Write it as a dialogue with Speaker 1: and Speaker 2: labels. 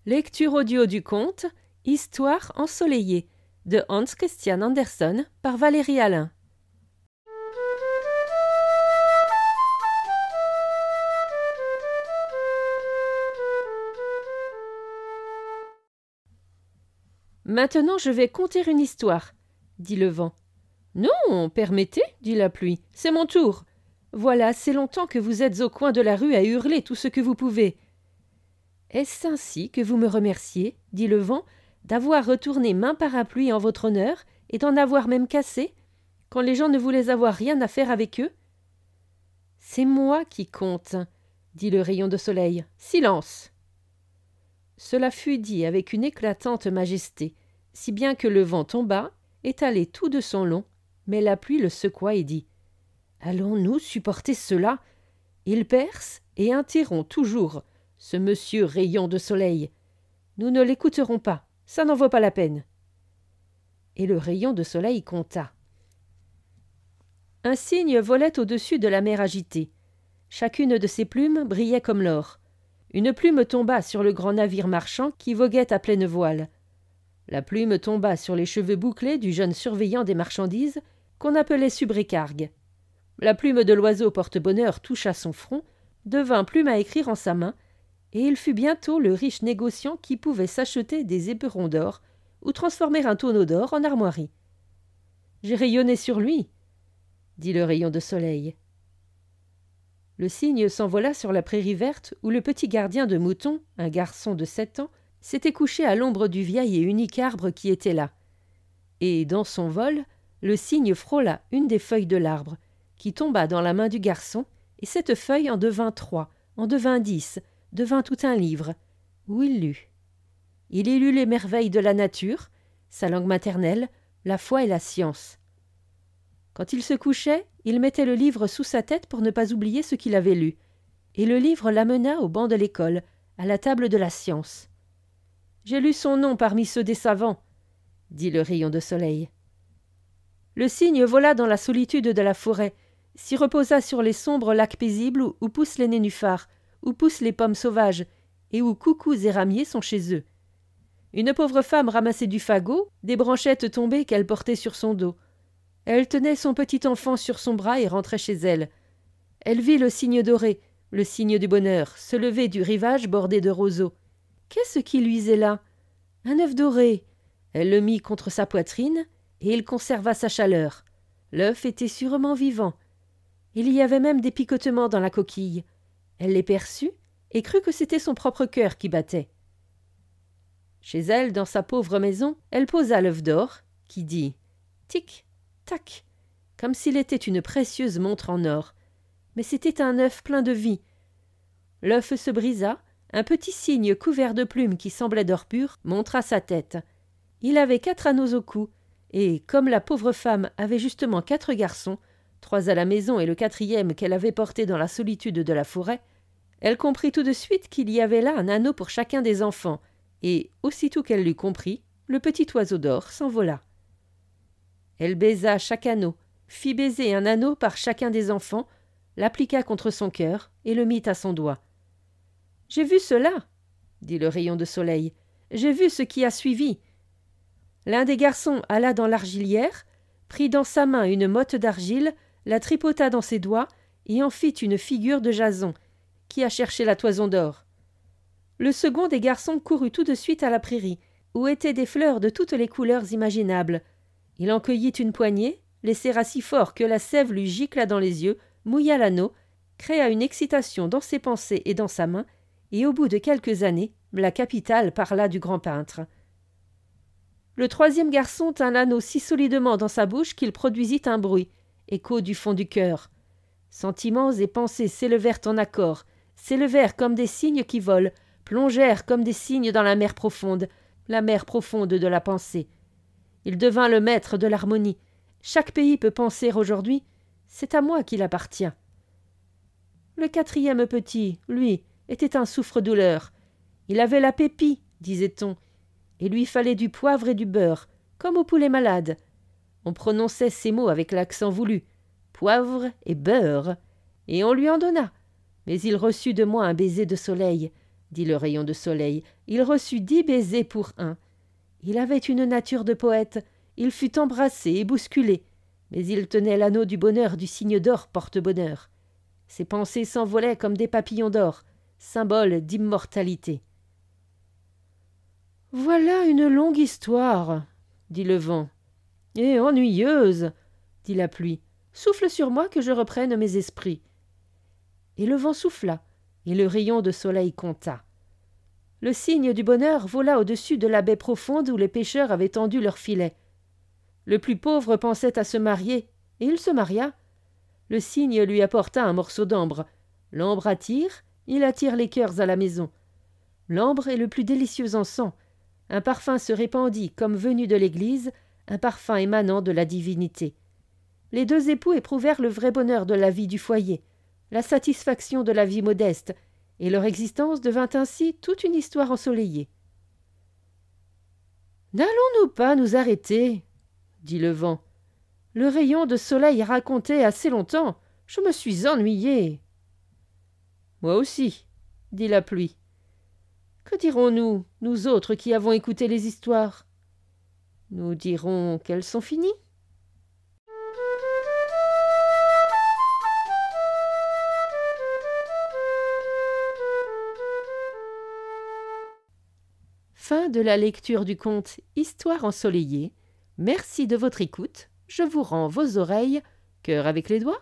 Speaker 1: Lecture audio du conte Histoire ensoleillée de Hans Christian Andersen par Valérie Alain. Maintenant je vais conter une histoire, dit le vent. Non, permettez, dit la pluie, c'est mon tour. Voilà assez longtemps que vous êtes au coin de la rue à hurler tout ce que vous pouvez. Est-ce ainsi que vous me remerciez, dit le vent, d'avoir retourné main parapluie en votre honneur et d'en avoir même cassé, quand les gens ne voulaient avoir rien à faire avec eux? C'est moi qui compte, dit le rayon de soleil. Silence! Cela fut dit avec une éclatante majesté, si bien que le vent tomba, étalé tout de son long, mais la pluie le secoua et dit « Allons-nous supporter cela? Il perce et interrompt toujours ce monsieur rayon de soleil. Nous ne l'écouterons pas, ça n'en vaut pas la peine. » Et le rayon de soleil compta. Un cygne volait au-dessus de la mer agitée. Chacune de ses plumes brillait comme l'or. Une plume tomba sur le grand navire marchand qui voguait à pleine voile. La plume tomba sur les cheveux bouclés du jeune surveillant des marchandises qu'on appelait subrécargue. La plume de l'oiseau porte-bonheur toucha son front, devint plume à écrire en sa main, et il fut bientôt le riche négociant qui pouvait s'acheter des éperons d'or ou transformer un tonneau d'or en armoirie. « J'ai rayonné sur lui, » dit le rayon de soleil. Le cygne s'envola sur la prairie verte où le petit gardien de moutons, un garçon de 7 ans, s'était couché à l'ombre du vieil et unique arbre qui était là. Et, dans son vol, le cygne frôla une des feuilles de l'arbre, qui tomba dans la main du garçon, et cette feuille en devint 3, en devint 10, devint tout un livre, où il lut. Il y lut les merveilles de la nature, sa langue maternelle, la foi et la science. Quand il se couchait, il mettait le livre sous sa tête pour ne pas oublier ce qu'il avait lu, et le livre l'amena au banc de l'école, à la table de la science. « J'ai lu son nom parmi ceux des savants, » dit le rayon de soleil. Le cygne vola dans la solitude de la forêt, s'y reposa sur les sombres lacs paisibles où poussent les nénuphars, où poussent les pommes sauvages, et où coucous et ramiers sont chez eux. Une pauvre femme ramassait du fagot, des branchettes tombées qu'elle portait sur son dos. Elle tenait son petit enfant sur son bras et rentrait chez elle. Elle vit le cygne doré, le cygne du bonheur, se lever du rivage bordé de roseaux. Qu'est-ce qui luisait là? Un œuf doré. Elle le mit contre sa poitrine, et il conserva sa chaleur. L'œuf était sûrement vivant. Il y avait même des picotements dans la coquille. Elle les perçut et crut que c'était son propre cœur qui battait. Chez elle, dans sa pauvre maison, elle posa l'œuf d'or, qui dit « tic, tac », comme s'il était une précieuse montre en or. Mais c'était un œuf plein de vie. L'œuf se brisa, un petit cygne couvert de plumes qui semblait d'or pur montra sa tête. Il avait 4 anneaux au cou, et, comme la pauvre femme avait justement 4 garçons, 3 à la maison et le 4e qu'elle avait porté dans la solitude de la forêt, elle comprit tout de suite qu'il y avait là un anneau pour chacun des enfants, et, aussitôt qu'elle l'eut compris, le petit oiseau d'or s'envola. Elle baisa chaque anneau, fit baiser un anneau par chacun des enfants, l'appliqua contre son cœur et le mit à son doigt. « J'ai vu cela, » dit le rayon de soleil. « J'ai vu ce qui a suivi. » L'un des garçons alla dans l'argilière, prit dans sa main une motte d'argile, la tripota dans ses doigts et en fit une figure de Jason, qui a cherché la toison d'or. Le second des garçons courut tout de suite à la prairie, où étaient des fleurs de toutes les couleurs imaginables. Il en cueillit une poignée, les serra si fort que la sève lui gicla dans les yeux, mouilla l'anneau, créa une excitation dans ses pensées et dans sa main, et au bout de quelques années, la capitale parla du grand peintre. Le 3e garçon tint l'anneau si solidement dans sa bouche qu'il produisit un bruit, écho du fond du cœur. Sentiments et pensées s'élevèrent en accord, s'élevèrent comme des cygnes qui volent, plongèrent comme des cygnes dans la mer profonde de la pensée. Il devint le maître de l'harmonie. Chaque pays peut penser aujourd'hui, c'est à moi qu'il appartient. Le 4e petit, lui, était un souffre-douleur. Il avait la pépie, disait-on. Il lui fallait du poivre et du beurre, comme au poulet malade. On prononçait ces mots avec l'accent voulu, poivre et beurre, et on lui en donna. Mais il reçut de moi un baiser de soleil, dit le rayon de soleil. Il reçut 10 baisers pour un. Il avait une nature de poète. Il fut embrassé et bousculé. Mais il tenait l'anneau du bonheur du signe d'or porte-bonheur. Ses pensées s'envolaient comme des papillons d'or, symbole d'immortalité. « Voilà une longue histoire, dit le vent. « Et ennuyeuse, dit la pluie. Souffle sur moi que je reprenne mes esprits. » Et le vent souffla, et le rayon de soleil compta. Le signe du bonheur vola au-dessus de la baie profonde où les pêcheurs avaient tendu leurs filets. Le plus pauvre pensait à se marier, et il se maria. Le cygne lui apporta un morceau d'ambre. L'ambre attire, il attire les cœurs à la maison. L'ambre est le plus délicieux encens. Un parfum se répandit comme venu de l'Église, un parfum émanant de la divinité. Les deux époux éprouvèrent le vrai bonheur de la vie du foyer, la satisfaction de la vie modeste, et leur existence devint ainsi toute une histoire ensoleillée. « N'allons-nous pas nous arrêter ?» dit le vent. « Le rayon de soleil a raconté assez longtemps. Je me suis ennuyé. »« Moi aussi, » dit la pluie. « Que dirons-nous, nous autres qui avons écouté les histoires ? Nous dirons qu'elles sont finies. » Fin de la lecture du conte Histoire ensoleillée. Merci de votre écoute. Je vous rends vos oreilles. Cœur avec les doigts.